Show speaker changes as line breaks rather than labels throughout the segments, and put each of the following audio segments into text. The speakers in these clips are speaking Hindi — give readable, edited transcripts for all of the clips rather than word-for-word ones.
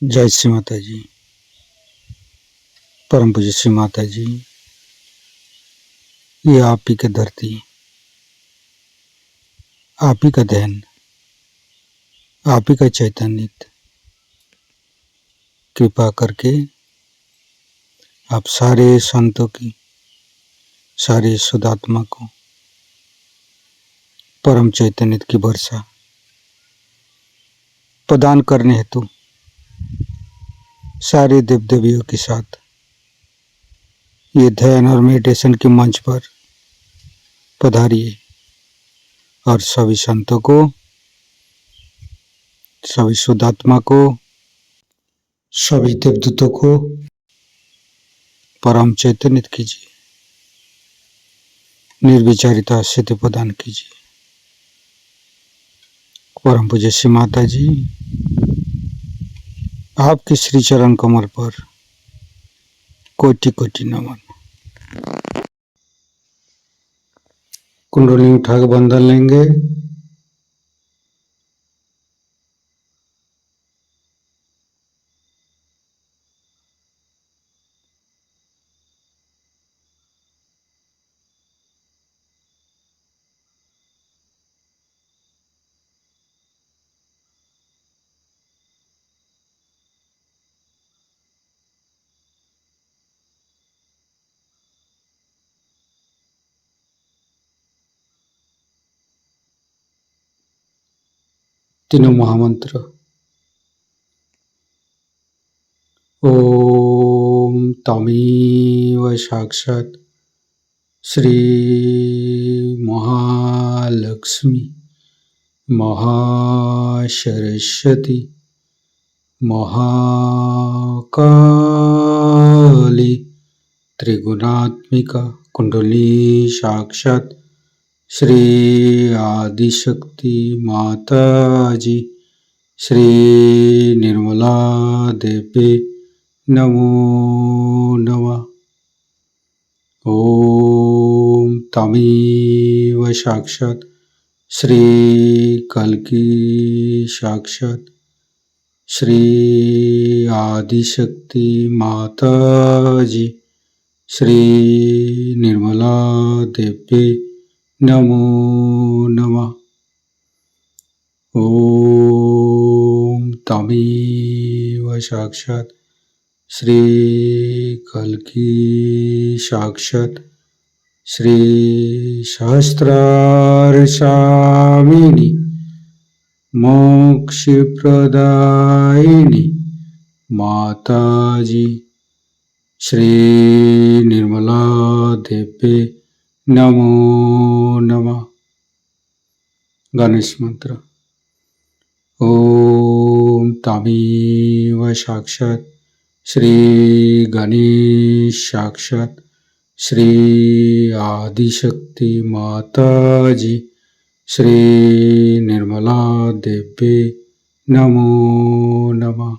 जय श्री माता जी। परम पूज्य श्री माता जी, ये आप ही की धरती, आप ही का ध्यान, आप ही का चैतन्य, कृपा करके आप सारे संतों की, सारे शुद्धात्मा को परम चैतन्य की वर्षा प्रदान करने हेतु सारे देव देवियों के साथ ये ध्यान और मेडिटेशन के मंच पर पधारिए और सभी संतों को, सभी शुद्धात्मा को, सभी देवदूतों को परम चैतन्य कीजिए, निर्विचारिता स्थिति प्रदान कीजिए। परम पूज्य श्री माता जी, आपके श्री चरण कमल पर कोटि कोटि नमन। कुंडली उठा के बंधन लेंगे। तीनों महामंत्र। ओम तमेव साक्षात् श्री महालक्ष्मी महासरस्वती महाकाली त्रिगुणात्मिका कुंडली साक्षात् श्री आदिशक्ति माता जी श्री निर्मला देवी नमो नमः। ओम तमेव साक्षात् श्री कल्की साक्षात् श्री आदिशक्ति माता जी श्री निर्मला देवी नमो नमः। ओम तमेव साक्षात् श्री कल्की साक्षात् श्री सहस्रार स्वामिनी मोक्ष प्रदायिनी माता जी श्री निर्मला देवी नमो नमः। गणेश मंत्र। ओम तमेव साक्षात् श्री गणेश साक्षात् श्री आदिशक्ति माता जी श्री निर्मला देवी नमो नमः।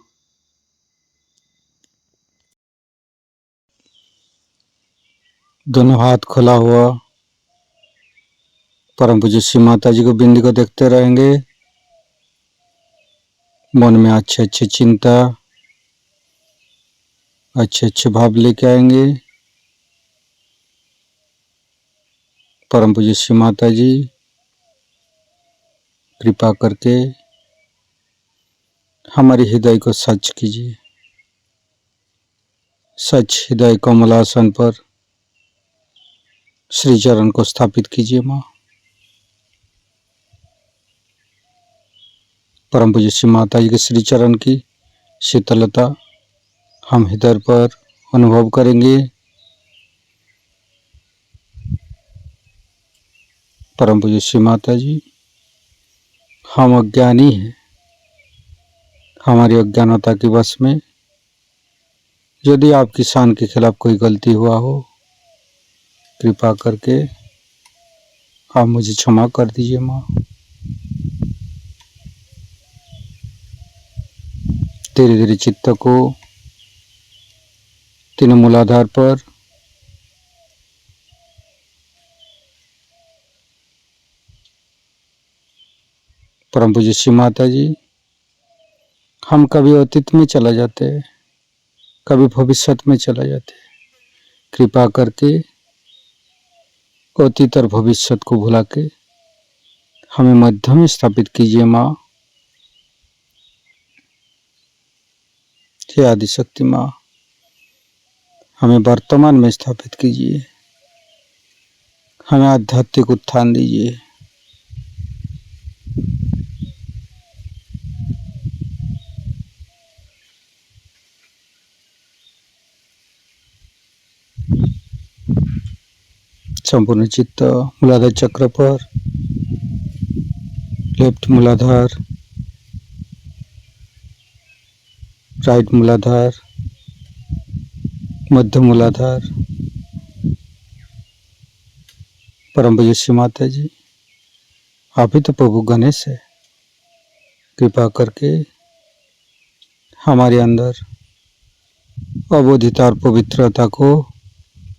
दोनों हाथ खुला हुआ परम पूज्य श्री माता जी को बिंदी को देखते रहेंगे। मन में अच्छे अच्छे चिंता, अच्छे अच्छे भाव लेके आएंगे। परम पूज्य श्री माता जी कृपा करके हमारे हृदय को सच कीजिए। सच हृदय कमलासन पर श्री चरण को स्थापित कीजिए। माँ परम पूज्य श्री माता जी के श्री चरण की शीतलता हम हृदय पर अनुभव करेंगे। परम पूज्य श्री माता जी, हम अज्ञानी हैं। हमारी अज्ञानता के वश में यदि आपकी शान के खिलाफ कोई गलती हुआ हो, कृपा करके आप मुझे क्षमा कर दीजिए। माँ धीरे धीरे चित्त को तीनों मूलाधार पर परम पूज्य श्री माता जी हम कभी अतीत में चला जाते हैं, कभी भविष्य में चला जाते हैं। कृपा करके अतीत और भविष्य को भुला के हमें मध्य में स्थापित कीजिए माँ। हे आदिशक्ति माँ, हमें वर्तमान में स्थापित कीजिए, हमें आध्यात्मिक उत्थान दीजिए। संपूर्ण चित्त मूलाधार चक्र पर, लेफ्ट मूलाधार, राइट मूलाधार, मध्य मूलाधार। परम पूज्य श्री माता जी, आप ही तो प्रभु गणेश है। कृपा करके हमारे अंदर अबोधिता और पवित्रता को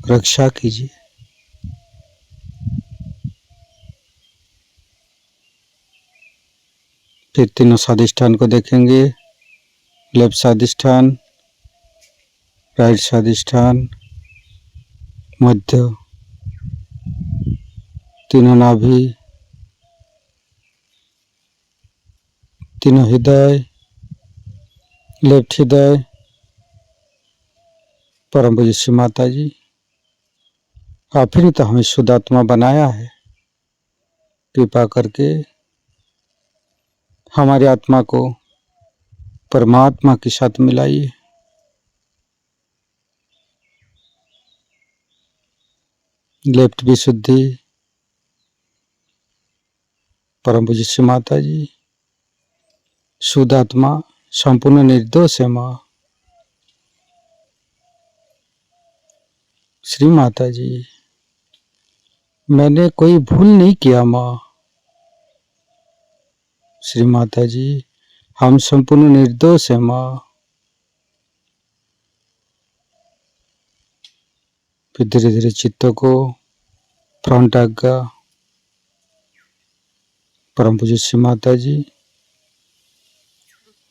रक्षा कीजिए। फिर तीनों स्वादिष्ठान को देखेंगे। लेफ्ट स्वादिष्ठान, राइट स्वादिष्ठान, मध्य, तीनों नाभि, तीनों हृदय, लेफ्ट हृदय। परम पूज्य श्री माता जी, आप ही ने तो हमें शुद्ध आत्मा बनाया है। कृपा करके हमारी आत्मा को परमात्मा के साथ मिलाइए। लेफ्ट विशुद्धि। परम पूज्य श्री माता जी, शुद्ध आत्मा संपूर्ण निर्दोष है माँ। श्री माता जी, मैंने कोई भूल नहीं किया माँ। श्री माता जी, हम संपूर्ण निर्दोष है माँ। फिर धीरे धीरे चित्त को फ्रंट आज्ञा। परम पूज्य श्री माता जी,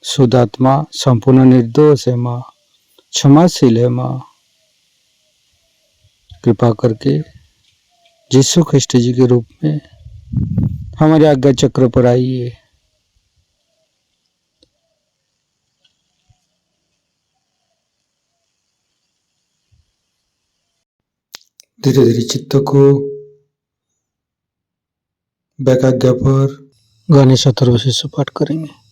शुद्ध आत्मा संपूर्ण निर्दोष है माँ, क्षमाशील है माँ। कृपा करके यीशु ख्रिस्ट जी के रूप में हमारे आज्ञा चक्र पर आइए। धीरे धीरे चित्त को बैक आज्ञा पर गणेश अथर्वशीर्ष पाठ करेंगे।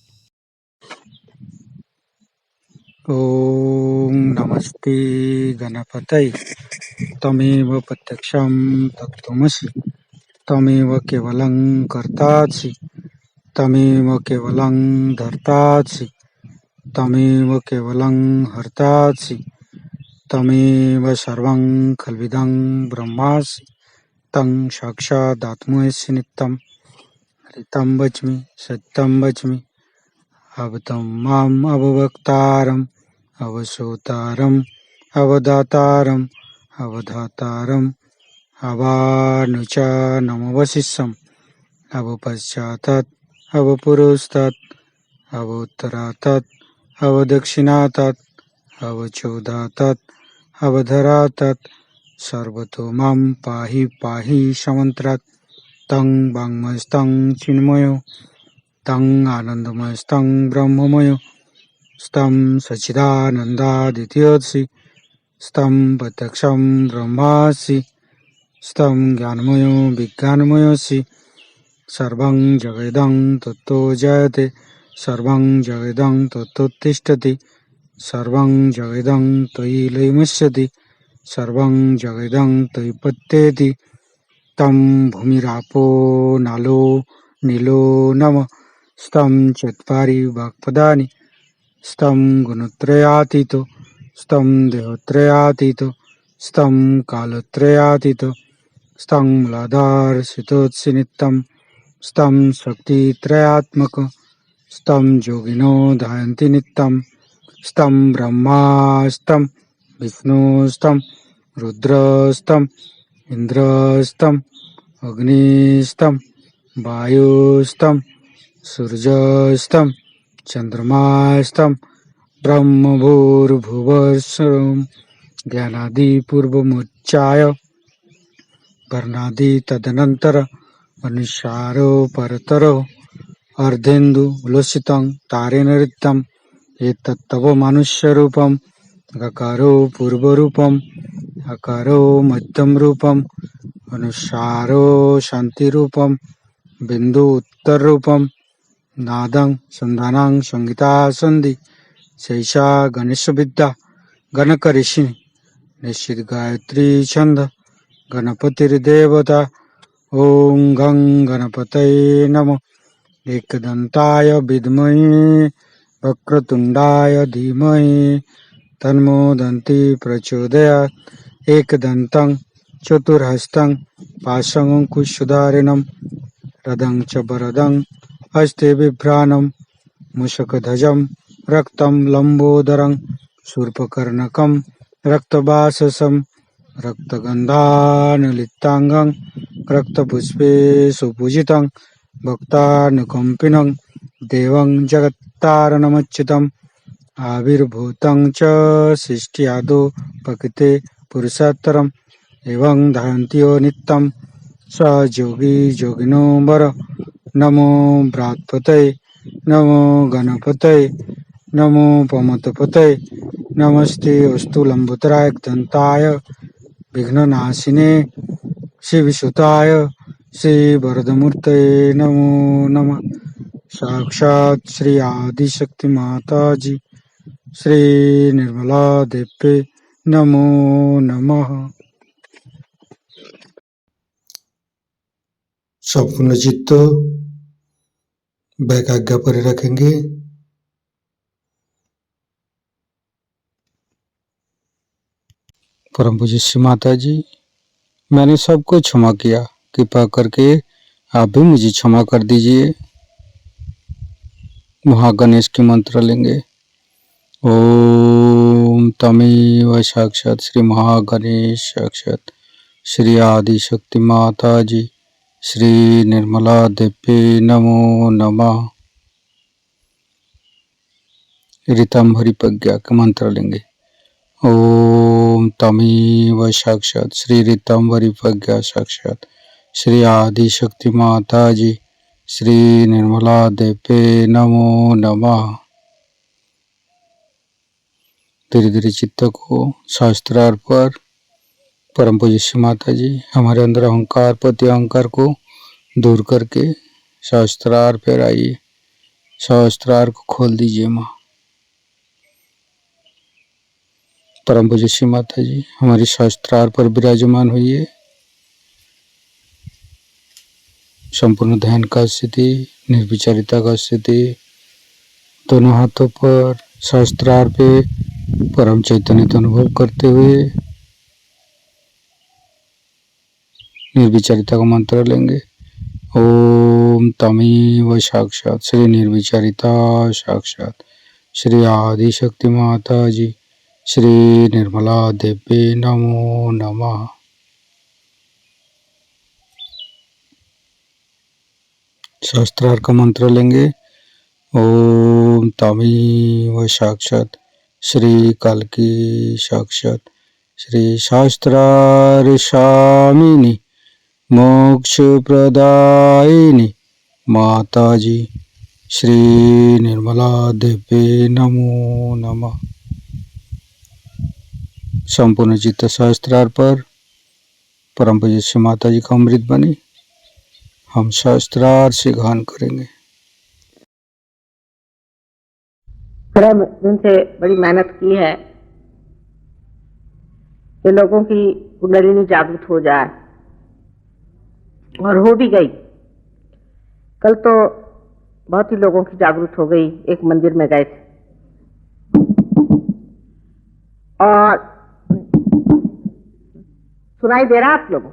ओम नमस्ते गणपतये, तमेव प्रत्यक्षं तत्त्वमसि, तमेव केवलं कर्तासि, तमेव केवलं धर्तासि, तमेव केवलं हर्तासि, तमेव सर्वं खल्विदं ब्रह्मासि, तं साक्षादात्मसि नित्यं। हरितं वच्मि सत्यं वच्मि, अवतं माम् अववक्तारम्, अवसोतारम्, अवदातारम्, अवधातारम्, अवानुचानमवशिष्यम्, अवपश्चातात्, अवपुरस्तात्, अवोत्तरातात्, अवदक्षिणातात्, अवचोदातात्, अवधरातात्, सर्वतो मां पाहि पाहि समन्त्रात्। तं वाङ्मयस्तं चिन्मयो, तं आनन्दमयस्तं ब्रह्ममयो, स्तं सच्चिदानन्दादित्योऽसि, स्तं प्रत्यक्षं ब्रह्मासि, स्तं ज्ञानमयो विज्ञानमयोऽसि, सर्वं जगदं तत्तो जयते, सर्वं जगदं तत्तोत्तिष्ठति, सर्वं जगदं त्वयि लयमस्यति, सर्वं जगदं त्वयि पत्येति। तं भूमिरापो नालो नीलो नमः, स्तं चत्वारि वाक्पदानि, स्तं गुणत्रयातीतो, स्तं देहत्रयातीतो, स्तं कालत्रयातीतो, स्तं मूलाधारस्थितोऽसि नित्यं, स्तं शक्तित्रयात्मकं, स्तं योगिनो ध्यायन्ति नित्यं, स्तं ब्रह्मास्तं विष्णुस्तं रुद्रस्तं इन्द्रस्तं अग्निस्तं वायुस्तं सूर्यस्तं चंद्रमास्तं ब्रह्मभूर्भुवस्सुरं ज्ञानादि पूर्वमुच्चाय वर्णादि तदनंतर अनुसारो परतरो अर्धेन्दु उलसितं तारेण ऋतं एतत्तव मनुष्यरूपं गकारो पूर्वरूपं अकारो मध्यम रूपं अनुसारो शांतिरूपं बिंदु उत्तर रूपं नादं संधानं संगीता संधि शैषा गणेश विद्या गणक ऋषि निश्चित गायत्री छंद गणपतिर्देवता ओं गं गणपतये नमः एकदन्ताय विद्महे वक्रतुण्डाय धीमहि तन्नो दन्ति प्रचोदयात् एकदन्तं चतुर्हस्तं पाशमङ्कुशधारिणं रदं च वरदं हस्ते बिभ्राणं मूषकध्वजं रक्तं लम्बोदरं शूर्पकर्णकं रक्तवाससं रक्तगन्धानुलिप्ताङ्गं रक्तपुष्पे सुपूजितं भक्तानुकम्पिनं देवं जगत्तारणमच्युतम् आविर्भूतं च सृष्ट्यादौ प्रकृते पुरुषोत्तरम् एवं धारन्त्यो नित्यं स योगी योगिनो वर नमो बृहत्पतये नमो गणपतये नमो पमतपतये नमस्ते अस्तु लंबोदराय दंताय विघ्ननाशिने शिवसुताय श्री वरदमूर्तये नमो नमः। साक्षात् श्री आदिशक्ति माता जी श्री निर्मला देवी नमो नमः। संपूर्ण चित्त वैकाग्य पर रखेंगे। परम पूज्य श्री माता जी, मैंने सबको क्षमा किया, कृपा करके आप भी मुझे क्षमा कर दीजिए। महागणेश के मंत्र लेंगे। ओम तमेव साक्षात श्री महागणेश साक्षात श्री आदि शक्ति माता जी श्री निर्मला देवी नमो नमः। ऋतंभरी प्रज्ञा के मंत्र लेंगे। ओम तमेव साक्षात श्री ऋतंभरी प्रज्ञा साक्षात श्री आदि शक्ति माता जी श्री निर्मला देवी नमो नमः। धीरे धीरे चित्त को शास्त्रार्थ पर परम पूज्य श्री माता जी हमारे अंदर अहंकार प्रति अहंकार को दूर करके शास्त्रार्थ पर आइए। शास्त्रार्थ को खोल दीजिए माँ। परम पूज्य श्री माता जी हमारी शास्त्रार्थ पर विराजमान हुई। संपूर्ण ध्यान का स्थिति, निर्विचारिता का स्थिति, दोनों हाथों पर शास्त्रार्थ पे परम चैतन्य का अनुभव करते हुए निर्विचारिता का मंत्र लेंगे। ओम तमेव साक्षात श्री निर्विचारिता साक्षात श्री आदि शक्ति माता जी श्री निर्मला देवी नमो नमः। शास्त्रार्थ का मंत्र लेंगे। ओम तमेव साक्षात श्री कल्की साक्षात श्री शास्त्रार्षामिनी मोक्ष प्रदायिनी माता जी श्री निर्मला देवी नमो नमः। संपूर्ण चित्त शास्त्रार्थ पर परम पूज्य श्री माता जी का अमृत बने हम शास्त्रार्थ से गान करेंगे।
थोड़ा दिन से बड़ी मेहनत की है कि लोगों की कुंडलिनी जागृत हो जाए और हो भी गई। कल तो बहुत ही लोगों की जागृत हो गई। एक मंदिर में गए थे और सुनाई दे रहा आप लोगों,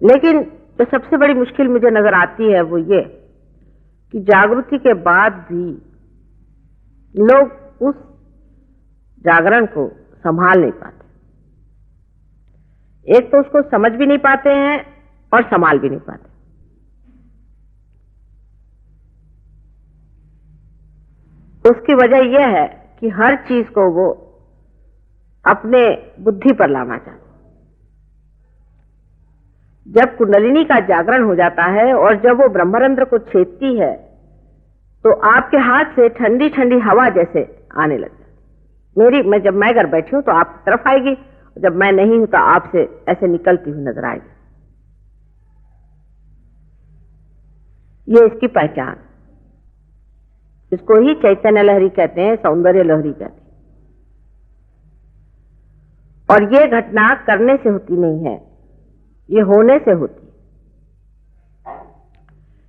लेकिन जो सबसे बड़ी मुश्किल मुझे नजर आती है वो ये कि जागृति के बाद भी लोग उस जागरण को संभाल नहीं पाते। एक तो उसको समझ भी नहीं पाते हैं और संभाल भी नहीं पाते। उसकी वजह यह है कि हर चीज को वो अपने बुद्धि पर लाना चाहते। जब कुंडलिनी का जागरण हो जाता है और जब वो ब्रह्मरंध्र को छेदती है तो आपके हाथ से ठंडी ठंडी हवा जैसे आने लग जाती। जब मैं घर बैठी हूं तो आपकी तरफ आएगी, जब मैं नहीं हूं तो आपसे ऐसे निकलती हुई नजर आएगी। ये इसकी पहचान, इसको ही चैतन्य लहरी कहते हैं, सौंदर्य लहरी कहते हैं। और ये घटना करने से होती नहीं है, ये होने से होती है।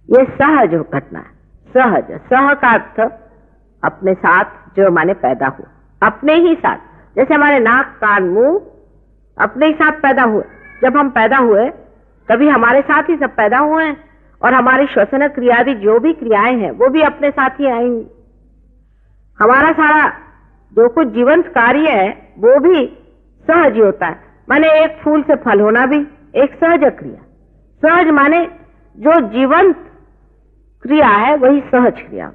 ये सहज घटना है, सहज। सह का अर्थ अपने साथ, जो माने पैदा हुआ, अपने ही साथ। जैसे हमारे नाक कान मुंह अपने ही साथ पैदा हुए। जब हम पैदा हुए तभी हमारे साथ ही सब पैदा हुए हैं, और हमारी श्वसन क्रियादि जो भी क्रियाएं हैं वो भी अपने साथ ही आएंगी। हमारा सारा जो कुछ जीवंत कार्य है वो भी सहज ही होता है। माने एक फूल से फल होना भी एक सहज क्रिया। सहज माने जो जीवंत क्रिया है वही सहज क्रिया,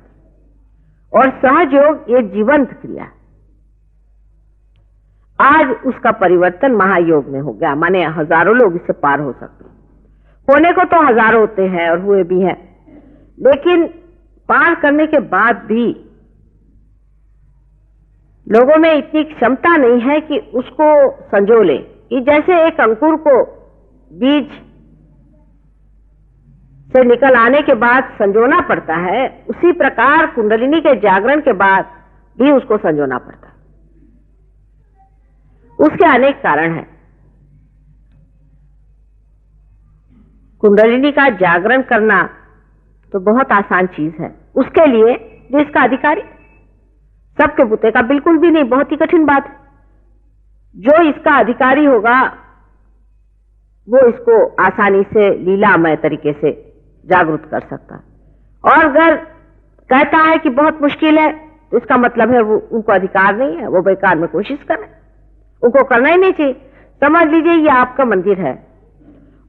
और सहज योग ये जीवंत क्रिया है। आज उसका परिवर्तन महायोग में हो गया, माने हजारों लोग इससे पार हो सकते हैं। होने को तो हजारों होते हैं और हुए भी हैं, लेकिन पार करने के बाद भी लोगों में इतनी क्षमता नहीं है कि उसको संजो ले। कि जैसे एक अंकुर को बीज से निकल आने के बाद संजोना पड़ता है, उसी प्रकार कुंडलिनी के जागरण के बाद भी उसको संजोना पड़ता है। उसके अनेक कारण हैं। कुंडलिनी का जागरण करना तो बहुत आसान चीज है, उसके लिए जो इसका अधिकारी, सबके बुते का बिल्कुल भी नहीं, बहुत ही कठिन बात है। जो इसका अधिकारी होगा वो इसको आसानी से लीलामय तरीके से जागृत कर सकता है। और अगर कहता है कि बहुत मुश्किल है तो इसका मतलब है वो उनको अधिकार नहीं है, वो बेकार में कोशिश कर रहे हैं, उनको करना ही नहीं चाहिए। समझ लीजिए ये आपका मंदिर है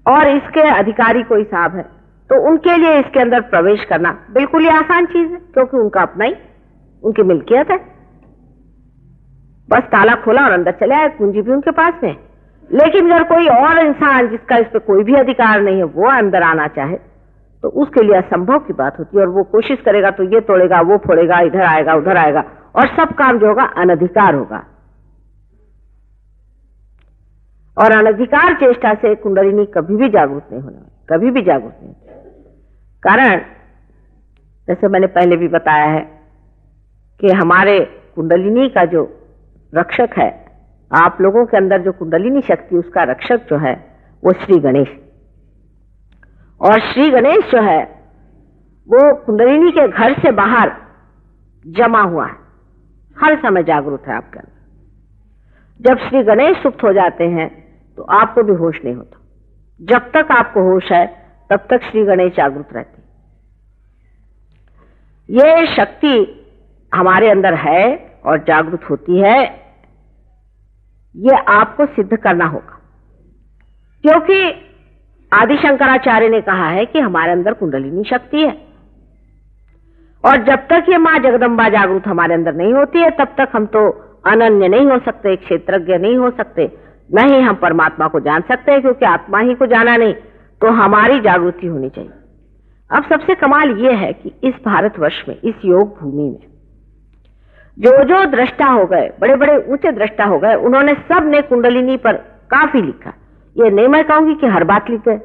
और इसके अधिकारी कोई साहब है, तो उनके लिए इसके अंदर प्रवेश करना बिल्कुल ही आसान चीज है, क्योंकि उनका अपना ही, उनकी मिल्कियत है। बस ताला खोला और अंदर चले आए, कुंजी भी उनके पास में। लेकिन अगर कोई और इंसान जिसका इस पर कोई भी अधिकार नहीं है वो अंदर आना चाहे तो उसके लिए असंभव की बात होती है, और वो कोशिश करेगा तो ये तोड़ेगा, वो फोड़ेगा, इधर आएगा, उधर आएगा, और सब काम जो होगा अनधिकार होगा। और अनधिकार चेष्टा से कुंडलिनी कभी भी जागृत नहीं होने वाली, कभी भी जागृत नहीं। कारण जैसे मैंने पहले भी बताया है कि हमारे कुंडलिनी का जो रक्षक है, आप लोगों के अंदर जो कुंडलिनी शक्ति, उसका रक्षक जो है वो श्री गणेश। और श्री गणेश जो है वो कुंडलिनी के घर से बाहर जमा हुआ है, हर समय जागरूक है आपके अंदर। जब श्री गणेश सुप्त हो जाते हैं तो आपको भी होश नहीं होता। जब तक आपको होश है तब तक श्री गणेश जागरूक रहते। ये शक्ति हमारे अंदर है और जागृत होती है, ये आपको सिद्ध करना होगा। क्योंकि आदि शंकराचार्य ने कहा है कि हमारे अंदर कुंडलिनी शक्ति है, और जब तक ये मां जगदम्बा जागृत हमारे अंदर नहीं होती है तब तक हम तो अनन्य नहीं हो सकते, क्षेत्रज्ञ नहीं हो सकते, न ही हम परमात्मा को जान सकते हैं। क्योंकि आत्मा ही को जाना नहीं तो हमारी जागृति होनी चाहिए। अब सबसे कमाल ये है कि इस भारतवर्ष में, इस योग भूमि में जो जो दृष्टा हो गए, बड़े बड़े ऊंचे दृष्टा हो गए, उन्होंने सब ने कुंडलिनी पर काफी लिखा। ये नहीं मैं कहूंगी कि हर बात लिख गए,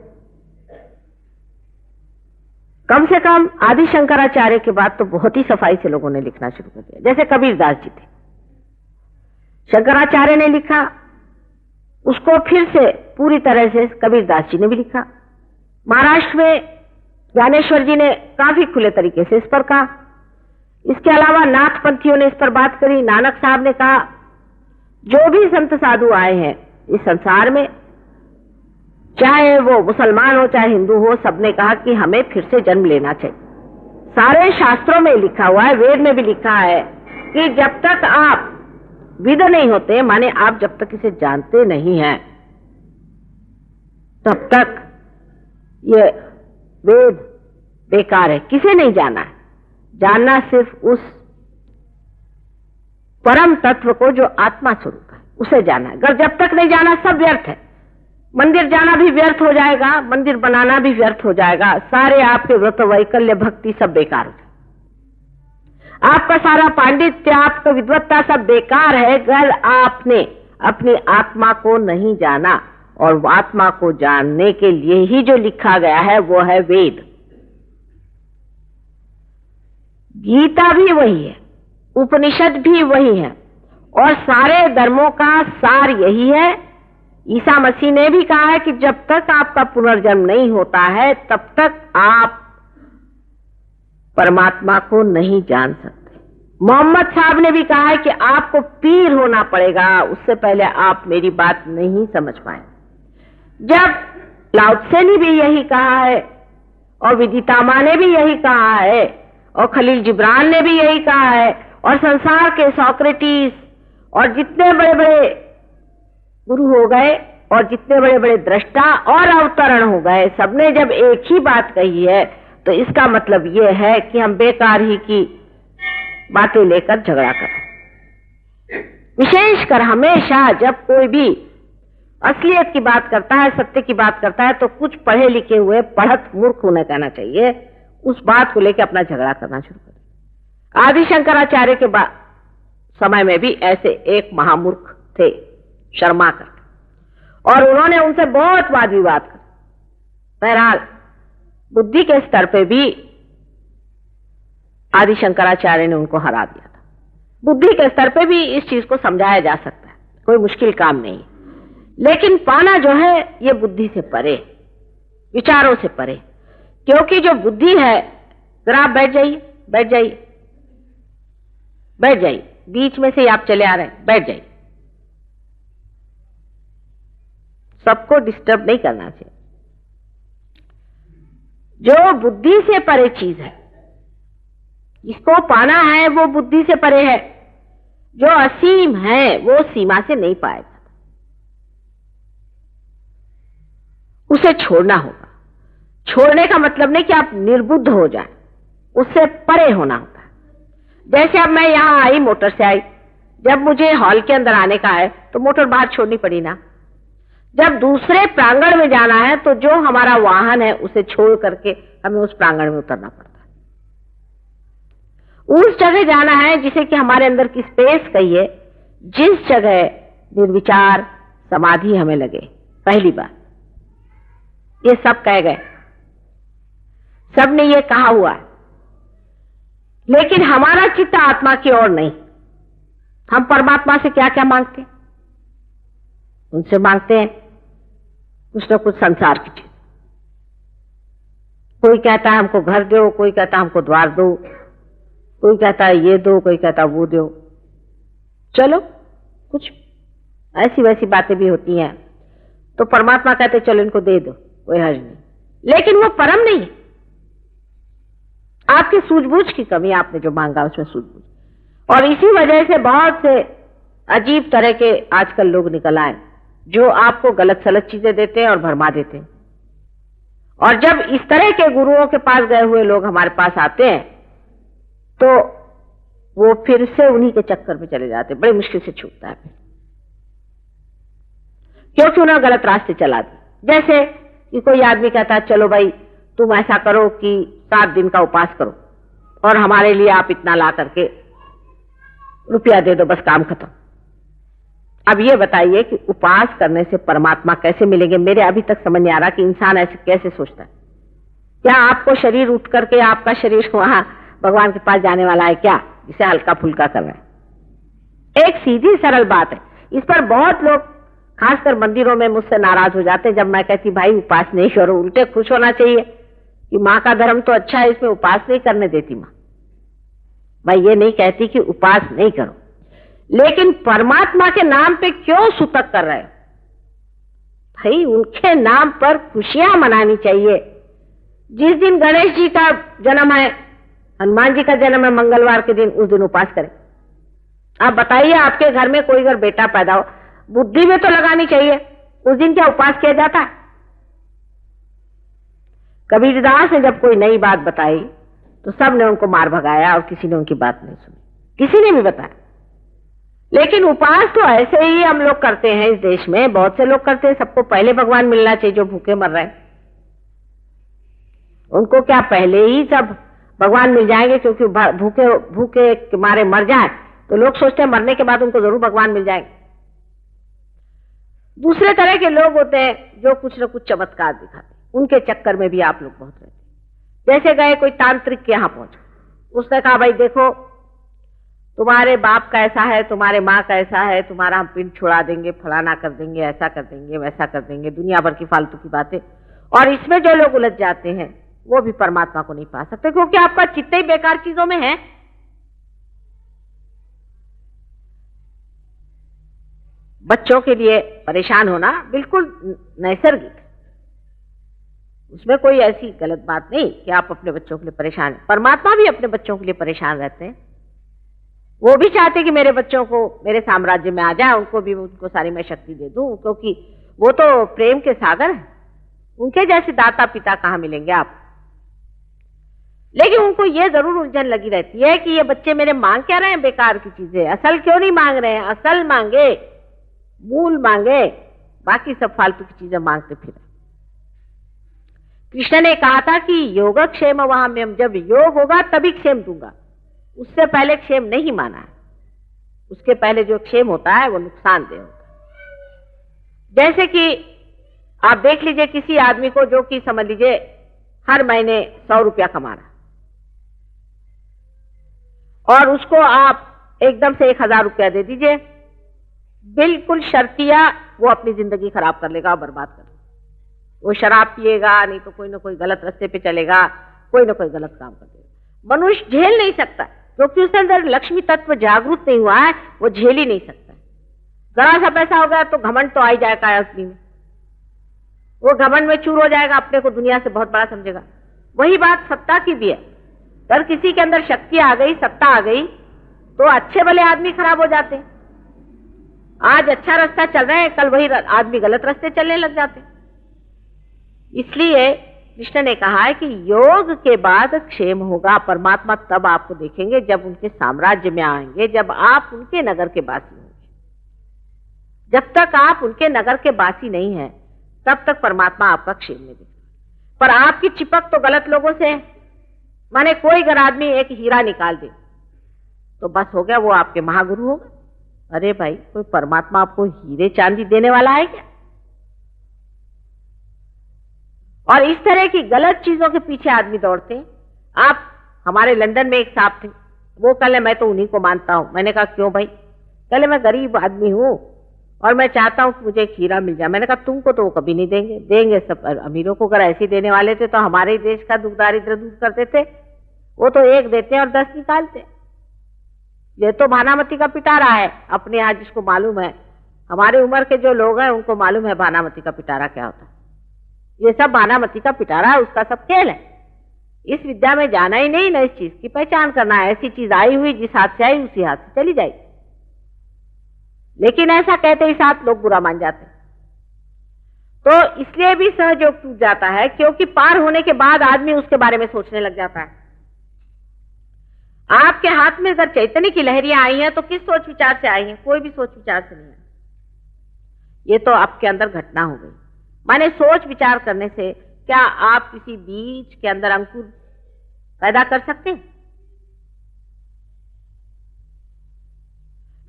कम से कम आदि शंकराचार्य के बाद तो बहुत ही सफाई से लोगों ने लिखना शुरू कर दिया। जैसे कबीरदास जी थे, शंकराचार्य ने लिखा, उसको फिर से पूरी तरह से कबीरदास जी ने भी लिखा। महाराष्ट्र में ज्ञानेश्वर जी ने काफी खुले तरीके से इस पर कहा। इसके अलावा नाथ पंथियों ने इस पर बात करी। नानक साहब ने कहा, जो भी संत साधु आए हैं इस संसार में, चाहे वो मुसलमान हो चाहे हिंदू हो, सबने कहा कि हमें फिर से जन्म लेना चाहिए। सारे शास्त्रों में लिखा हुआ है, वेद में भी लिखा है कि जब तक आप विद नहीं होते, माने आप जब तक इसे जानते नहीं हैं, तब तक ये वेद बेकार है। किसे नहीं जाना है? जानना सिर्फ उस परम तत्व को जो आत्मा स्वरूप है उसे जाना है। अगर जब तक नहीं जाना सब व्यर्थ है। मंदिर जाना भी व्यर्थ हो जाएगा, मंदिर बनाना भी व्यर्थ हो जाएगा, सारे आपके व्रत वैकल्य भक्ति सब बेकार हो जाएगा। आपका सारा पांडित्य, आपका विद्वत्ता सब बेकार है अगर आपने अपनी आत्मा को नहीं जाना। और आत्मा को जानने के लिए ही जो लिखा गया है वो है वेद। गीता भी वही है, उपनिषद भी वही है, और सारे धर्मों का सार यही है। ईसा मसीह ने भी कहा है कि जब तक आपका पुनर्जन्म नहीं होता है तब तक आप परमात्मा को नहीं जान सकते। मोहम्मद साहब ने भी कहा है कि आपको पीर होना पड़ेगा, उससे पहले आप मेरी बात नहीं समझ पाए। जब लाओ त्से ने भी यही कहा है, और विदिता मां ने भी यही कहा है, और खलील जिब्रान ने भी यही कहा है, और संसार के सोक्रेटिस और जितने बड़े बड़े गुरु हो गए और जितने बड़े बड़े दृष्टा और अवतरण हो गए, सबने जब एक ही बात कही है, तो इसका मतलब यह है कि हम बेकार ही की बातें लेकर झगड़ा करें। विशेषकर हमेशा जब कोई भी असलियत की बात करता है, सत्य की बात करता है, तो कुछ पढ़े लिखे हुए पढ़त मूर्ख उन्हें कहना चाहिए, उस बात को लेकर अपना झगड़ा करना शुरू करें। आदि शंकराचार्य के समय में भी ऐसे एक महामूर्ख थे, शर्मा कर, और उन्होंने उनसे बहुत वाद विवाद कर। बहरहाल बुद्धि के स्तर पे भी आदि शंकराचार्य ने उनको हरा दिया था। बुद्धि के स्तर पे भी इस चीज को समझाया जा सकता है, कोई मुश्किल काम नहीं। लेकिन पाना जो है ये बुद्धि से परे, विचारों से परे, क्योंकि जो बुद्धि है, जरा आप बैठ जाइए, बैठ जाइए, बैठ जाइए, बीच में से आप चले आ रहे हैं, बैठ जाइए। सबको डिस्टर्ब नहीं करना चाहिए। जो बुद्धि से परे चीज है, जिसको पाना है वो बुद्धि से परे है। जो असीम है वो सीमा से नहीं पाएगा, उसे छोड़ना होगा। छोड़ने का मतलब नहीं कि आप निर्बुद्ध हो जाए, उससे परे होना होता है। जैसे अब मैं यहां आई, मोटर से आई, जब मुझे हॉल के अंदर आने का है तो मोटर बाहर छोड़नी पड़ी ना। जब दूसरे प्रांगण में जाना है तो जो हमारा वाहन है उसे छोड़ करके हमें उस प्रांगण में उतरना पड़ता है। उस जगह जाना है जिसे कि हमारे अंदर की स्पेस कहिए, जिस जगह निर्विचार समाधि हमें लगे। पहली बार ये सब कह गए, सबने ये कहा हुआ है, लेकिन हमारा चित्त आत्मा की ओर नहीं। हम परमात्मा से क्या क्या मांगते हैं? उनसे मांगते हैं कुछ न कुछ संसार की चीज। कोई कहता है हमको घर दो, कोई कहता है हमको द्वार दो, कोई कहता है ये दो, कोई कहता है वो दो। चलो कुछ ऐसी वैसी बातें भी होती हैं, तो परमात्मा कहते चलो इनको दे दो, कोई हर्ज नहीं। लेकिन वो परम नहीं है, आपकी सूझबूझ की कमी। आपने जो मांगा उसमें सूझबूझ, और इसी वजह से बहुत से अजीब तरह के आजकल लोग निकल आए जो आपको गलत सलत चीजें देते हैं और भरमा देते हैं। और जब इस तरह के गुरुओं के पास गए हुए लोग हमारे पास आते हैं तो वो फिर से उन्हीं के चक्कर में चले जाते हैं, बड़ी मुश्किल से छूटता है फिर, क्योंकि उन्हें गलत रास्ते चला दिए। जैसे कि कोई आदमी कहता है चलो भाई तुम ऐसा करो कि 7 दिन का उपास करो और हमारे लिए आप इतना ला करके रुपया दे दो, बस काम खत्म। अब ये बताइए कि उपास करने से परमात्मा कैसे मिलेंगे? मेरे अभी तक समझ नहीं आ रहा कि इंसान ऐसे कैसे सोचता है। क्या आपको शरीर उठ करके आपका शरीर वहां भगवान के पास जाने वाला है क्या, जिसे हल्का फुल्का कर रहे हैं? एक सीधी सरल बात है। इस पर बहुत लोग खासकर मंदिरों में मुझसे नाराज हो जाते हैं जब मैं कहती भाई उपास नहीं करो। उल्टे खुश होना चाहिए कि माँ का धर्म तो अच्छा है, इसमें उपास नहीं करने देती माँ। मैं ये नहीं कहती कि उपास नहीं करो, लेकिन परमात्मा के नाम पे क्यों सूतक कर रहे हो? भाई उनके नाम पर खुशियां मनानी चाहिए। जिस दिन गणेश जी का जन्म है, हनुमान जी का जन्म है मंगलवार के दिन, उस दिन उपास करें। आप बताइए आपके घर में कोई अगर बेटा पैदा हो, बुद्धि में तो लगानी चाहिए, उस दिन क्या उपास किया जाता है? कबीरदास ने जब कोई नई बात बताई तो सब ने उनको मार भगाया और किसी ने उनकी बात नहीं सुनी, किसी ने भी बताया। लेकिन उपास तो ऐसे ही हम लोग करते हैं इस देश में, बहुत से लोग करते हैं। सबको पहले भगवान मिलना चाहिए जो भूखे मर रहे हैं। उनको क्या पहले ही सब भगवान मिल जाएंगे? क्योंकि भूखे भूखे के मारे मर जाए तो लोग सोचते हैं मरने के बाद उनको जरूर भगवान मिल जाएंगे। दूसरे तरह के लोग होते हैं जो कुछ न कुछ चमत्कार दिखाते हैं, उनके चक्कर में भी आप लोग बहुत रहते हैं। जैसे गए कोई तांत्रिक के यहां पहुंचे, उसने कहा भाई देखो तुम्हारे बाप का ऐसा है, तुम्हारे माँ का ऐसा है, तुम्हारा हम पिंड छुड़ा देंगे, फलाना कर देंगे, ऐसा कर देंगे, वैसा कर देंगे, दुनिया भर की फालतू की बातें। और इसमें जो लोग उलझ जाते हैं वो भी परमात्मा को नहीं पा सकते, क्योंकि आपका चित्त ही बेकार चीजों में है। बच्चों के लिए परेशान होना बिल्कुल नैसर्गिक, उसमें कोई ऐसी गलत बात नहीं कि आप अपने बच्चों के लिए परेशान हैं। परमात्मा भी अपने बच्चों के लिए परेशान रहते हैं। वो भी चाहते कि मेरे बच्चों को मेरे साम्राज्य में आ जाए, उनको सारी मैं शक्ति दे दूं, क्योंकि वो तो प्रेम के सागर हैं। उनके जैसे दाता पिता कहां मिलेंगे आप। लेकिन उनको ये जरूर उलझन लगी रहती है कि ये बच्चे मेरे मांग क्या रहे हैं बेकार की चीजें, असल क्यों नहीं मांग रहे हैं। असल मांगे, मूल मांगे, बाकी सब फालतू की चीजें मांगते फिरे। कृष्ण ने कहा था कि योगक्षेम वहाम्यम, जब योग होगा तभी क्षेम दूंगा, उससे पहले क्षेम नहीं माना है। उसके पहले जो क्षेम होता है वो नुकसानदेह होता है। जैसे कि आप देख लीजिए किसी आदमी को जो कि समझ लीजिए हर महीने 100 रुपया कमा रहा, और उसको आप एकदम से 1000 रुपया दे दीजिए, बिल्कुल शर्तिया वो अपनी जिंदगी खराब कर लेगा, बर्बाद कर लेगा। वो शराब पिएगा, नहीं तो कोई ना कोई गलत रास्ते पे चलेगा, कोई ना कोई गलत काम कर देगा। मनुष्य झेल नहीं सकता, क्योंकि उसके अंदर लक्ष्मी तत्व जागरूक नहीं हुआ है, वो झेल ही नहीं सकता। जरा सा पैसा हो गया तो घमंड तो आ ही जाएगा आदमी में, वो घमंड में चूर हो जाएगा, अपने को दुनिया से बहुत बड़ा समझेगा। वही बात सत्ता की भी है। अगर किसी के अंदर शक्ति आ गई, सत्ता आ गई, तो अच्छे भले आदमी खराब हो जाते हैं। आज अच्छा रास्ता चल रहे हैं, कल वही आदमी गलत रास्ते चलने लग जाते हैं। इसलिए कृष्ण ने कहा है कि योग के बाद क्षेम होगा। परमात्मा तब आपको देखेंगे जब उनके साम्राज्य में आएंगे, जब आप उनके नगर के बासी होंगे। जब तक आप उनके नगर के बासी नहीं हैं, तब तक परमात्मा आपका क्षेम नहीं देखेगा। पर आपकी चिपक तो गलत लोगों से है। माने कोई अगर आदमी एक हीरा निकाल दे तो बस हो गया, वो आपके महागुरु होगा। अरे भाई, कोई परमात्मा आपको हीरे चांदी देने वाला है क्या? और इस तरह की गलत चीजों के पीछे आदमी दौड़ते हैं। आप हमारे लंदन में एक साहब थे, वो कल मैं तो उन्हीं को मानता हूं। मैंने कहा क्यों भाई? कल मैं गरीब आदमी हूं और मैं चाहता हूं कि मुझे एक हीरा मिल जाए। मैंने कहा तुमको तो वो कभी नहीं देंगे, देंगे सब अमीरों को। अगर ऐसे देने वाले थे तो हमारे ही देश का दुख दारिद्र दूर करते थे। वो तो एक देते हैं और 10 निकालते हैं। ये तो भानामती का पिटारा है अपने यहाँ, जिसको मालूम है। हमारी उम्र के जो लोग हैं उनको मालूम है भानामती का पिटारा क्या होता है। ये सब भानामती का पिटारा है, उसका सब खेल है। इस विद्या में जाना ही नहीं, न इस चीज की पहचान करना है। ऐसी चीज आई हुई, जिस हाथ से आई उसी हाथ से चली जाएगी। लेकिन ऐसा कहते ही साथ लोग बुरा मान जाते हैं। तो इसलिए भी सहयोग टूट जाता है, क्योंकि पार होने के बाद आदमी उसके बारे में सोचने लग जाता है। आपके हाथ में अगर चैतन्य की लहरियां आई हैं तो किस सोच विचार से आई हैं? कोई भी सोच विचार से नहीं आई। ये तो आपके अंदर घटना हो गई। माने सोच विचार करने से क्या आप किसी बीज के अंदर अंकुर पैदा कर सकते हैं?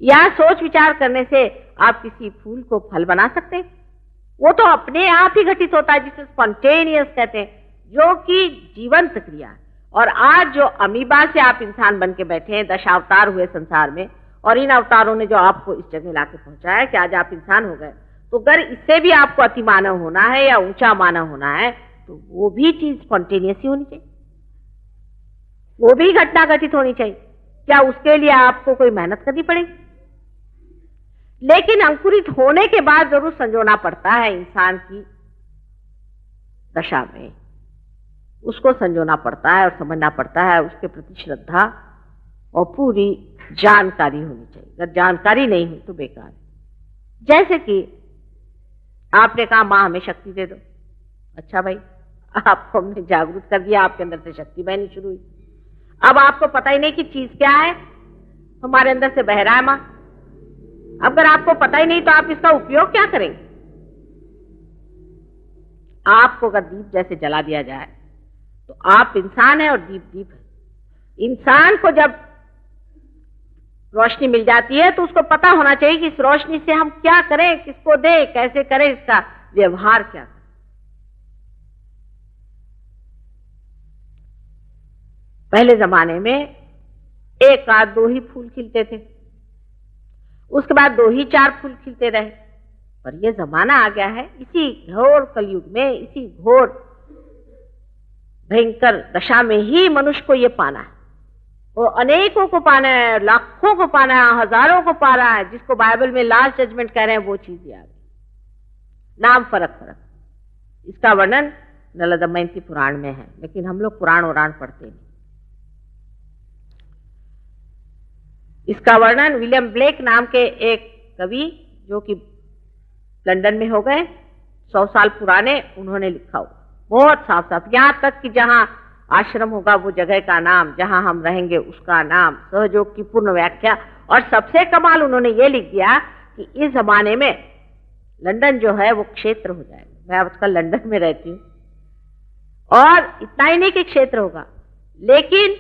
या सोच विचार करने से आप किसी फूल को फल बना सकते हैं? वो तो अपने आप ही घटित होता है, जिसे स्पॉन्टेनियस कहते हैं, जो कि जीवंत क्रिया है। और आज जो अमीबा से आप इंसान बन के बैठे हैं, 10 अवतार हुए संसार में, और इन अवतारों ने जो आपको इस जगह लाके पहुंचाया है कि आज आप इंसान हो गए, तो अगर इससे भी आपको अति मानव होना है या ऊंचा मानव होना है, तो वो भी चीज स्पॉन्टेनियस ही होनी चाहिए, वो भी घटना घटित होनी चाहिए। क्या उसके लिए आपको कोई मेहनत करनी पड़ेगी? लेकिन अंकुरित होने के बाद जरूर संजोना पड़ता है इंसान की दशा में, उसको संजोना पड़ता है और समझना पड़ता है। उसके प्रति श्रद्धा और पूरी जानकारी होनी चाहिए। अगर जानकारी नहीं हुई तो बेकार है। जैसे कि आपने कहा मां हमें शक्ति दे दो। अच्छा भाई, आपको हमने जागरूक कर दिया, आपके अंदर से शक्ति बहनी शुरू हुई। अब आपको पता ही नहीं कि चीज क्या है, हमारे अंदर से बह रहा है मां, अगर आपको पता ही नहीं तो आप इसका उपयोग क्या करेंगे? आपको अगर दीप जैसे जला दिया जाए तो आप इंसान है और दीप दीप है। इंसान को जब रोशनी मिल जाती है तो उसको पता होना चाहिए कि इस रोशनी से हम क्या करें, किसको दें, कैसे करें, इसका व्यवहार क्या करें। पहले जमाने में एक आध दो ही फूल खिलते थे, उसके बाद दो ही चार फूल खिलते रहे। पर यह जमाना आ गया है, इसी घोर कलयुग में, इसी घोर भयंकर दशा में ही मनुष्य को यह पाना है। वो अनेकों को पाना है, लाखों को पाना है, हजारों को पा रहा है। जिसको बाइबल में लास्ट जजमेंट कह रहे हैं वो चीज आ गई। नाम फर्क फर्क, इसका वर्णन नल दमयंती पुराण में है, लेकिन हम लोग पुराण वराण पढ़ते नहीं। इसका वर्णन विलियम ब्लेक नाम के एक कवि, जो कि लंदन में हो गए, 100 साल पुराने, उन्होंने लिखा हो बहुत साफ साफ, यहां तक कि जहां आश्रम होगा वो जगह का नाम, जहां हम रहेंगे उसका नाम, सहयोग की पूर्ण व्याख्या। और सबसे कमाल उन्होंने ये लिख दिया कि इस जमाने में लंदन जो है वो क्षेत्र हो जाएगा। मैं आजकल लंदन में रहती हूँ, और इतना ही नहीं कि क्षेत्र होगा, लेकिन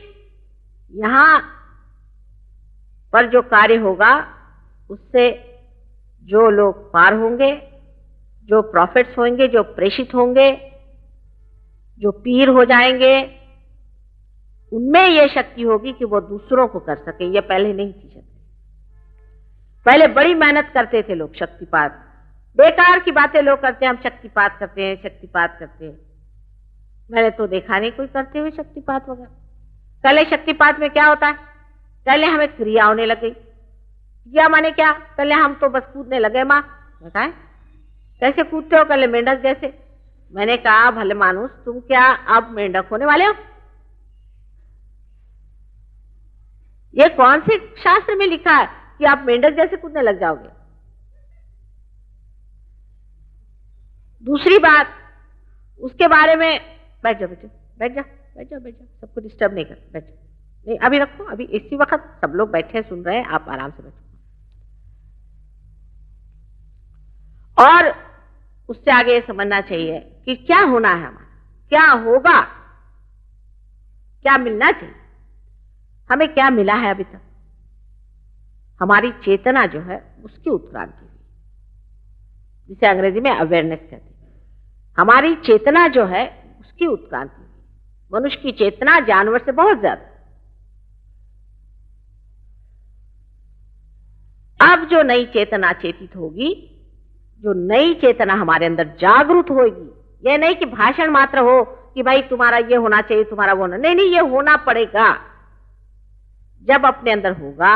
यहां पर जो कार्य होगा उससे जो लोग पार होंगे, जो प्रॉफिट्स होंगे, जो प्रेषित होंगे, जो पीर हो जाएंगे, उनमें यह शक्ति होगी कि वो दूसरों को कर सके। ये पहले नहीं थी शक्ति। पहले बड़ी मेहनत करते थे लोग, शक्तिपात, बेकार की बातें लोग करते हैं, हम शक्तिपात करते हैं, शक्तिपात करते हैं। मैंने तो देखा नहीं कोई करते हुए शक्तिपात वगैरह। पहले शक्तिपात में क्या होता है? पहले हमें क्रिया होने लग गई। क्रिया माने क्या? पहले हम तो बस कूदने लगे। माँ बताए कैसे कूदते हो? पहले मेंढक जैसे। मैंने कहा भले मानुस, तुम क्या अब मेंढक होने वाले हो? ये कौन से शास्त्र में लिखा है कि आप मेंढक जैसे कूदने लग जाओगे? दूसरी बात, उसके बारे में बैठ जाओ, बैठ जाओ, बैठ जाओ, बैठ जाओ, बैठ जाओ, सबको डिस्टर्ब नहीं कर, बैठ जाओ, नहीं अभी रखो, अभी इसी वक्त सब लोग बैठे सुन रहे हैं, आप आराम से बैठो। और उससे आगे ये समझना चाहिए कि क्या होना है हमारा, क्या होगा, क्या मिलना चाहिए। हमें क्या मिला है अभी तक? हमारी चेतना जो है उसकी उत्क्रांति हुई, जिसे अंग्रेजी में अवेयरनेस कहते हैं। हमारी चेतना जो है उसकी उत्क्रांति हुई। मनुष्य की चेतना जानवर से बहुत ज्यादा। अब जो नई चेतना चेतित होगी, जो नई चेतना हमारे अंदर जागृत होगी, यह नहीं कि भाषण मात्र हो कि भाई तुम्हारा ये होना चाहिए, तुम्हारा वो होना, नहीं, ये होना पड़ेगा। जब अपने अंदर होगा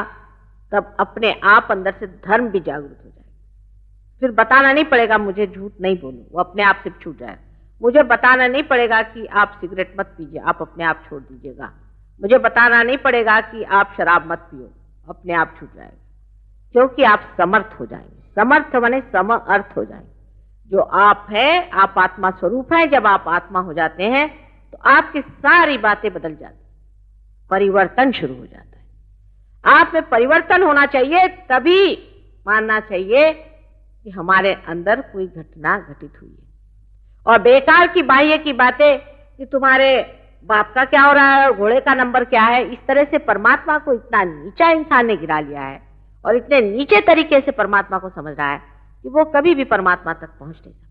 तब अपने आप अंदर से धर्म भी जागृत हो जाएगा। फिर बताना नहीं पड़ेगा मुझे झूठ नहीं बोलूं, वो अपने आप से छूट जाएगा। मुझे बताना नहीं पड़ेगा कि आप सिगरेट मत पीजिए, आप अपने आप छोड़ दीजिएगा। मुझे बताना नहीं पड़ेगा कि आप शराब मत पियो, अपने आप छूट जाएगा, क्योंकि आप समर्थ हो जाएंगे। समर्थ माने सम अर्थ हो जाएंगे। जो आप है, आप आत्मा स्वरूप है। जब आप आत्मा हो जाते हैं तो आपकी सारी बातें बदल जाती, परिवर्तन शुरू हो जाता है। आप में परिवर्तन होना चाहिए, तभी मानना चाहिए कि हमारे अंदर कोई घटना घटित हुई है। और बेकार की बाह्य की बातें कि तुम्हारे बाप का क्या हो रहा है, घोड़े का नंबर क्या है, इस तरह से परमात्मा को इतना नीचा इंसान ने गिरा लिया है और इतने नीचे तरीके से परमात्मा को समझ रहा है कि वो कभी भी परमात्मा तक पहुंच नहीं सकता।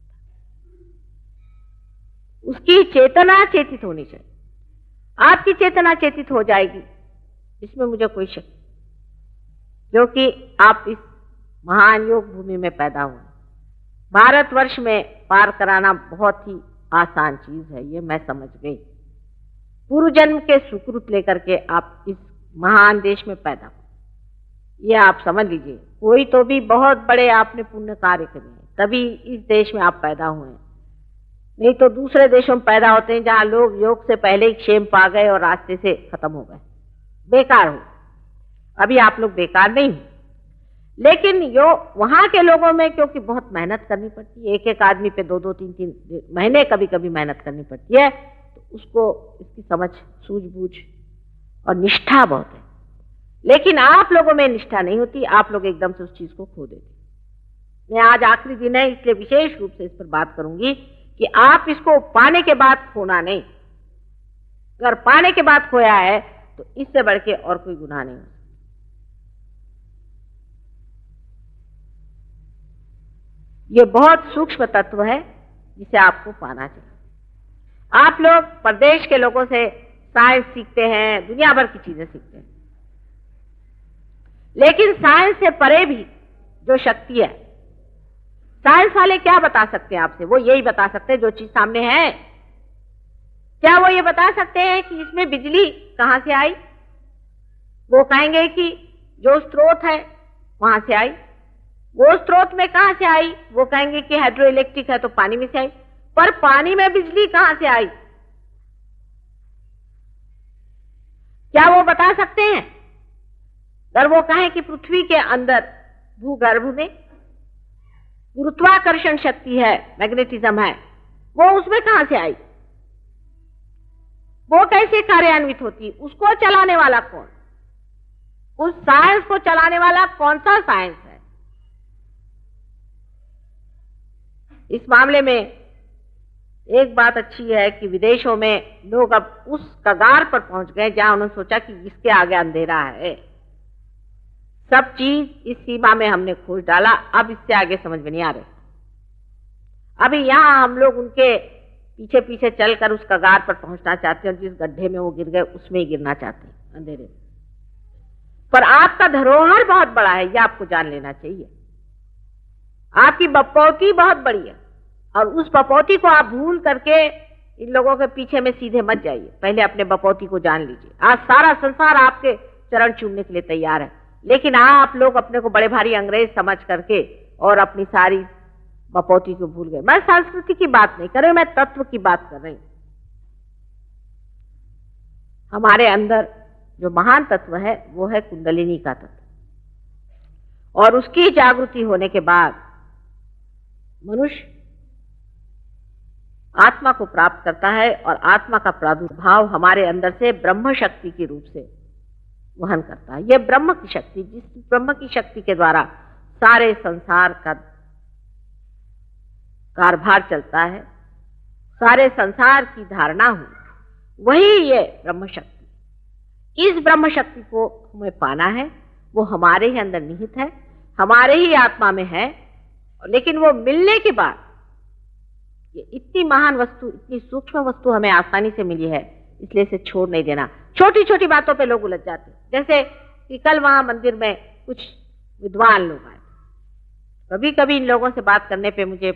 उसकी चेतना चेतित होनी चाहिए। आपकी चेतना चेतित हो जाएगी, इसमें मुझे कोई शक नहीं, क्योंकि आप इस महान योग भूमि में पैदा हुए। भारतवर्ष में पार कराना बहुत ही आसान चीज है, ये मैं समझ गई। पूर्व जन्म के सुकृत लेकर के आप इस महान देश में पैदा हुए, ये आप समझ लीजिए। कोई तो भी बहुत बड़े आपने पुण्य कार्य करे हैं, तभी इस देश में आप पैदा हुए हैं। नहीं तो दूसरे देशों में पैदा होते हैं जहां लोग योग से पहले ही क्षेम पा गए और रास्ते से खत्म हो गए, बेकार हो। अभी आप लोग बेकार नहीं हो, लेकिन यो वहां के लोगों में क्योंकि बहुत मेहनत करनी पड़ती है, एक एक आदमी पे 2-2, 3-3 महीने कभी कभी मेहनत करनी पड़ती है, तो उसको इसकी समझ, सूझबूझ और निष्ठा बहुत है। लेकिन आप लोगों में निष्ठा नहीं होती, आप लोग एकदम से उस चीज को खो देते। मैं आज आखिरी दिन है इसलिए विशेष रूप से इस पर बात करूंगी कि आप इसको पाने के बाद खोना नहीं। अगर पाने के बाद खोया है तो इससे बढ़ के और कोई गुनाह नहीं हो। ये बहुत सूक्ष्म तत्व है जिसे आपको पाना चाहिए। आप लोग प्रदेश के लोगों से साइंस सीखते हैं, दुनिया भर की चीजें सीखते हैं, लेकिन साइंस से परे भी जो शक्ति है, साइंस वाले क्या बता सकते हैं आपसे? वो यही बता सकते हैं जो चीज सामने है। क्या वो ये बता सकते हैं कि इसमें बिजली कहां से आई? वो कहेंगे कि जो स्रोत है वहां से आई। वो स्रोत में कहां से आई? वो कहेंगे कि हाइड्रो इलेक्ट्रिक है तो पानी में से आई। पर पानी में बिजली कहां से आई? क्या वो बता सकते हैं? अगर वो कहें कि पृथ्वी के अंदर भूगर्भ में गुरुत्वाकर्षण शक्ति है, मैग्नेटिज्म है, वो उसमें कहां से आई? वो कैसे कार्यान्वित होती? उसको चलाने वाला कौन? उस साइंस को चलाने वाला कौन सा साइंस है? इस मामले में एक बात अच्छी है कि विदेशों में लोग अब उस कगार पर पहुंच गए जहां उन्होंने सोचा कि इसके आगे अंधेरा है। सब चीज इस सीमा में हमने खोज डाला, अब इससे आगे समझ में नहीं आ रहे। अभी यहां हम लोग उनके पीछे पीछे चलकर उस कगार पर पहुंचना चाहते हैं और जिस गड्ढे में वो गिर गए उसमें ही गिरना चाहते हैं, अंधेरे में। पर आपका धरोहर बहुत बड़ा है, यह आपको जान लेना चाहिए। आपकी बपौती बहुत बड़ी है और उस बपौती को आप भूल करके इन लोगों के पीछे में सीधे मत जाइए। पहले अपने बपौती को जान लीजिए। आज सारा संसार आपके चरण चूमने के लिए तैयार है, लेकिन आप लोग अपने को बड़े भारी अंग्रेज समझ करके और अपनी सारी बपौती को भूल गए। मैं संस्कृति की बात नहीं कर रही, मैं तत्व की बात कर रही हूं। हमारे अंदर जो महान तत्व है वो है कुंडलिनी का तत्व, और उसकी जागृति होने के बाद मनुष्य आत्मा को प्राप्त करता है और आत्मा का प्रादुर्भाव हमारे अंदर से ब्रह्म शक्ति के रूप से वहन करता है। यह ब्रह्म की शक्ति, जिस ब्रह्म की शक्ति के द्वारा सारे संसार का कारभार चलता है, सारे संसार की धारणा हुई, वही ये ब्रह्म शक्ति। इस ब्रह्म शक्ति को हमें पाना है। वो हमारे ही अंदर निहित है, हमारे ही आत्मा में है, लेकिन वो मिलने के बाद ये इतनी महान वस्तु, इतनी सूक्ष्म वस्तु हमें आसानी से मिली है, इसलिए इसे छोड़ नहीं देना। छोटी छोटी बातों पे लोग उलझ जाते हैं, जैसे कि कल वहां मंदिर में कुछ विद्वान लोग आए। कभी कभी इन लोगों से बात करने पे मुझे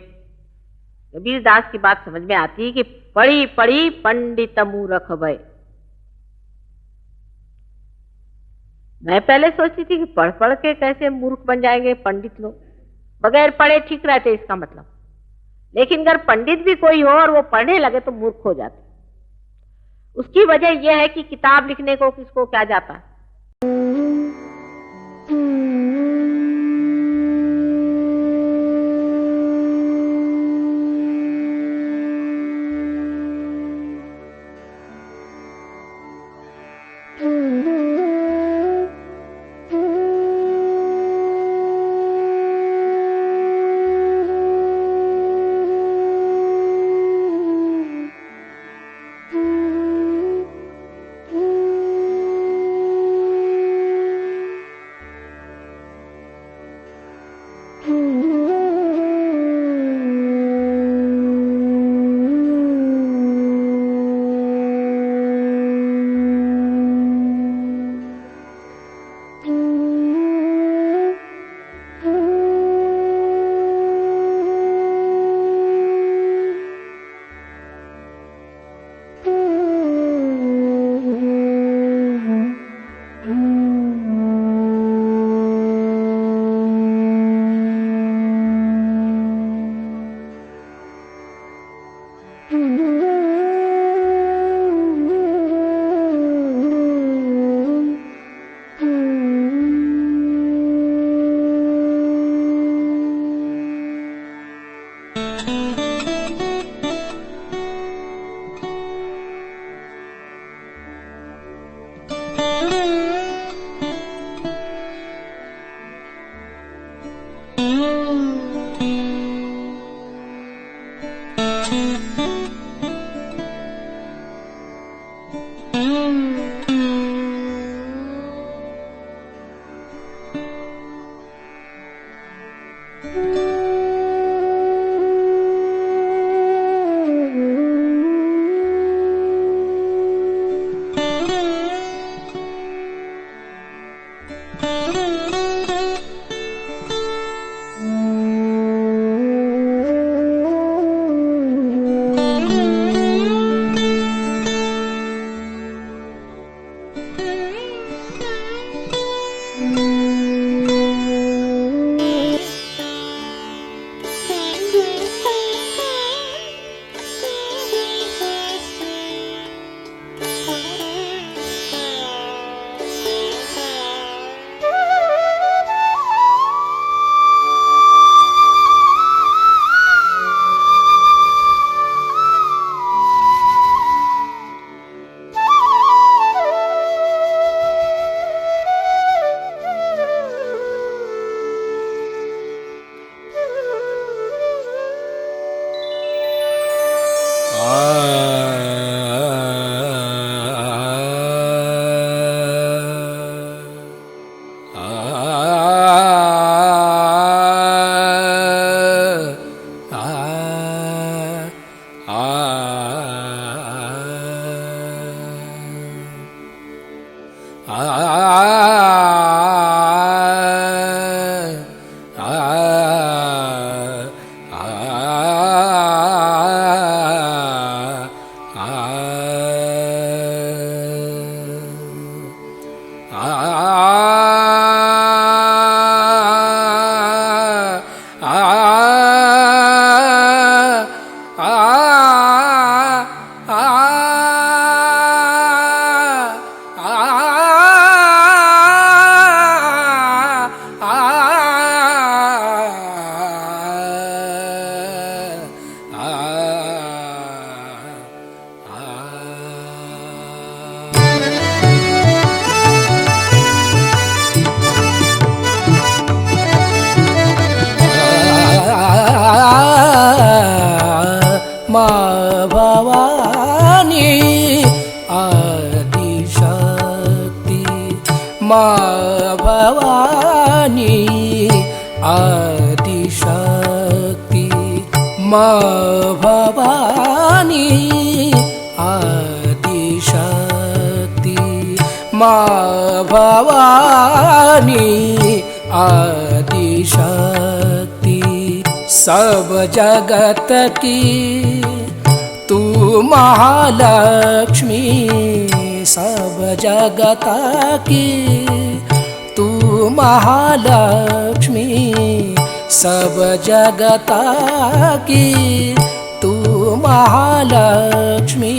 कबीर दास की बात समझ में आती है कि पढ़ी पढ़ी पंडित मूर्ख भय। मैं पहले सोचती थी कि पढ़ पढ़ के कैसे मूर्ख बन जाएंगे पंडित लोग, बगैर पढ़े ठीक रहते इसका मतलब। लेकिन अगर पंडित भी कोई हो और वो पढ़ने लगे तो मूर्ख हो जाते। उसकी वजह यह है कि किताब लिखने को किसको क्या जाता है।
माँ भवानी आदिशक्ति, माँ भवानी आदिशक्ति, माँ भवानी आदिशक्ति, माँ भवानी आदिशक्ति। सब जगत की तू महालक्ष्मी, सब जगत की तू महालक्ष्मी, सब जगत की तू महालक्ष्मी,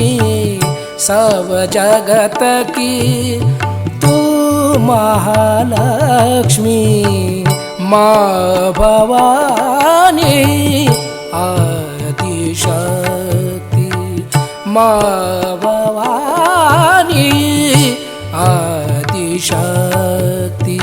सब जगत की तू महालक्ष्मी। माँ भवानी आदिशक्ति, माँ भवानी आदिशक्ति।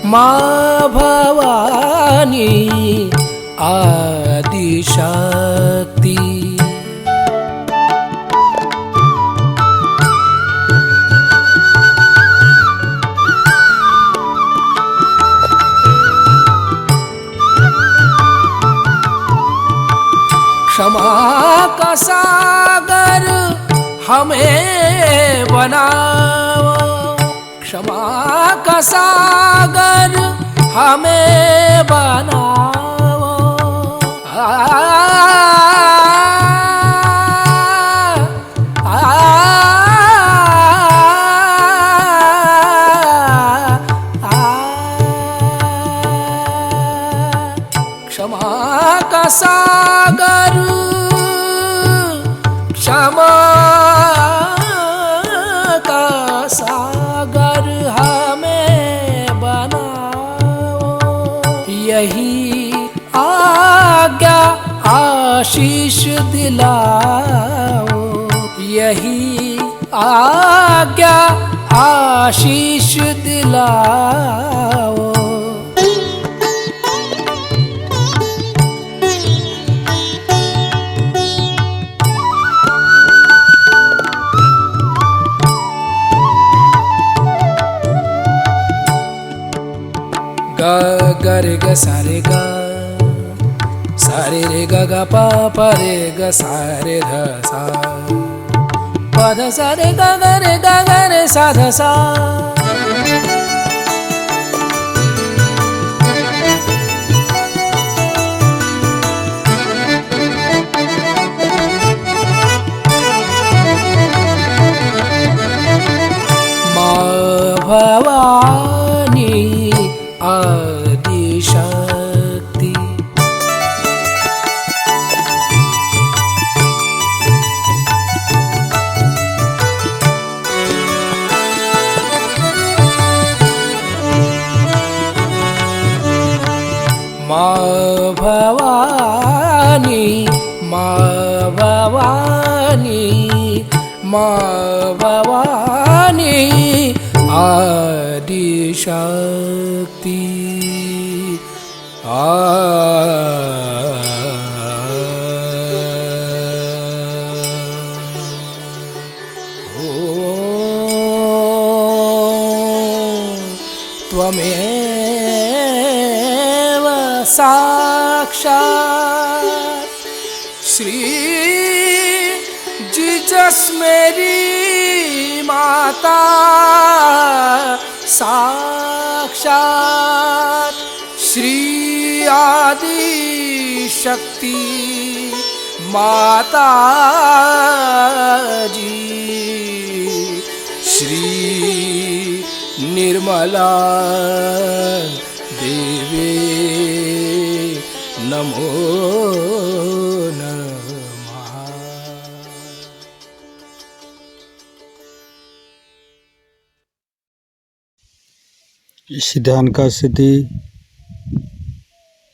माँ भवानी आदिशक्ति। क्षमा का सागर हमें बनाओ, क्षमा का सागर हमें बनाओ। क्षमा का सागर, क्षमा का सागर हमें बनाओ। यही आज्ञा आशीष दिलाओ, यही आज्ञा आशीष दिलाओ। ग ग रे ग सा रे ग, सा रे रे ग ग प प रे ग सा रे ध सा, प ध सा रे ग ग रे ग ग रे सा ध सा। माँ भवानी आदिशक्ति। माँ भवानी, माँ भवानी, माँ भवानी आदि शक्ति। त्वमेव साक्षात् श्री जीसस मेरी माता, साक्षात श्री आदि शक्ति माता जी, श्री निर्मला देवी नमो नमः।
इस ध्यान का स्थिति,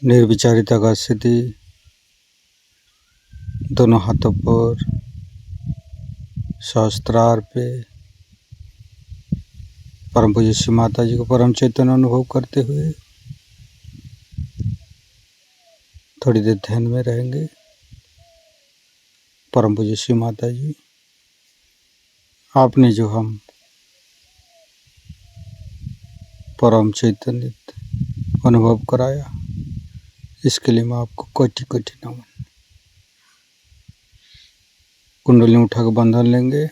निर्विचारिता का स्थिति, दोनों हाथों पर सहस्त्रार पे परम पूज्य श्री माता जी को परम चैतन्य अनुभव करते हुए थोड़ी देर ध्यान में रहेंगे। परम पूज्य श्री माता जी, आपने जो हम परम चैतन्य अनुभव कराया, इसके लिए मैं आपको कोटि कोटि नमन। कुंडली उठा के बंधन लेंगे।